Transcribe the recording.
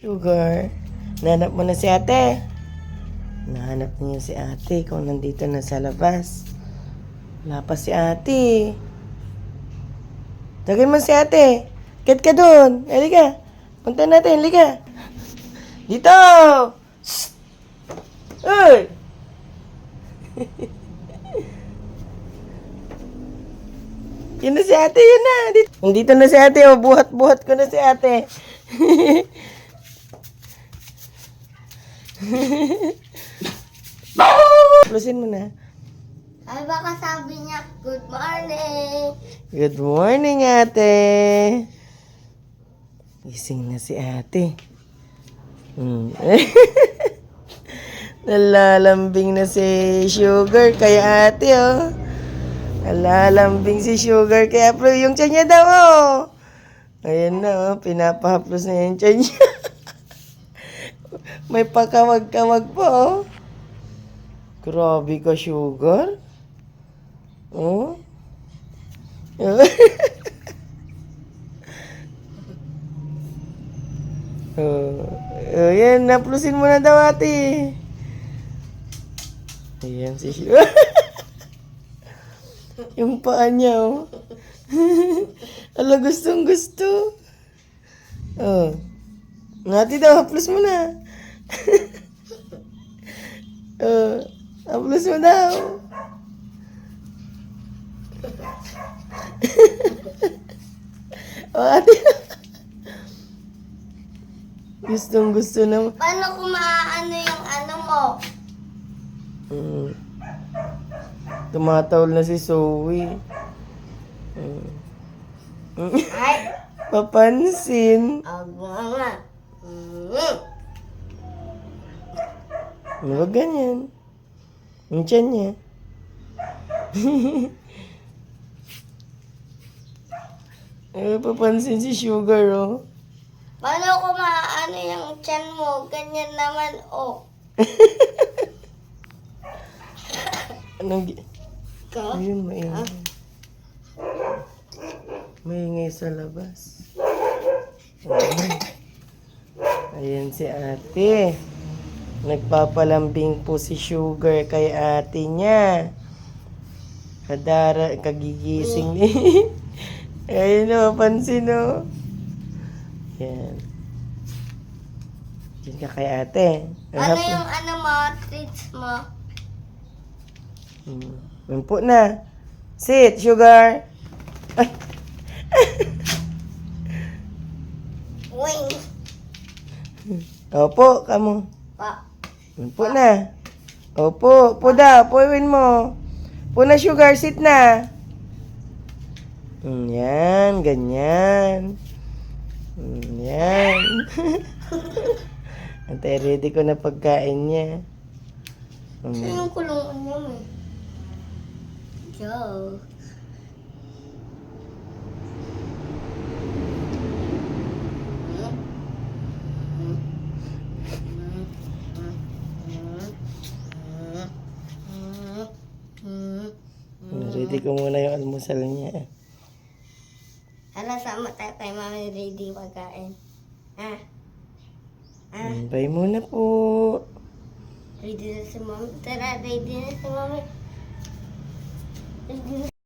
Sugar, nahanap mo na si ate. Nahanap niyo si ate kung nandito na sa labas. Wala pa si ate. Tagay mo si ate. Kat ka doon. Halika. Punta natin. Halika. Dito! Shhh! Uy! Yun na si ate. Yun na. Nandito na si ate. Oh. Buhat-buhat ko na si ate. Plusin mo na. Ay, baka sabi niya, good morning. Good morning, ate. Gising na si ate. Nalalambing na si Sugar kay ate, oh. Nalalambing si Sugar kaya pero yung tiyan niya daw, oh. Ayan na, oh. Pinapahaplos na yung tiyan niya. May pakawag-kawag pa, oh. Grabe ka, Sugar. Oh. Oh, yan, naplusin mo na daw, ate. Ayan si Sugar. Yung paa niya, oh. Ala, gustong gusto. Oh. Ate daw, haplos mo na. Oh, haplos mo daw. Oh, ate. Gustong gusto na. Paano kung maaano yung ano mo? Tumatawal na si Zoe. Ay, Papansin. nga. Huwag ganyan. Ang tiyan niya. Papansin si Sugar, oh. Paano kung maaano yung tiyan mo? Ganyan naman, oh. Ka? Ayun, maingay. Maingay sa labas. Ayan si ate. Nagpapalambing po si Sugar kay ate niya. Kagigising ni. Ayun o, pansin o. Yan. Diyan ka kay ate. Ano yung ano mo, treats mo? Mampu na. Sit, Sugar. Ay. Wing. Opo, kamu. Pa. Mampu na. Opo, po daw. Puwin mo. Po na, Sugar. Sit na. Yan, ganyan. Yan. Antay, ready ko na pagkain niya. Saan yung kulungan niya mo? Go. Ready ko muna yung almusal niya. Hala, sama tayo kay mami ready pagkain. Ah. Bye muna po. Ready na si mami. Tara, ready na si mami. Ready na.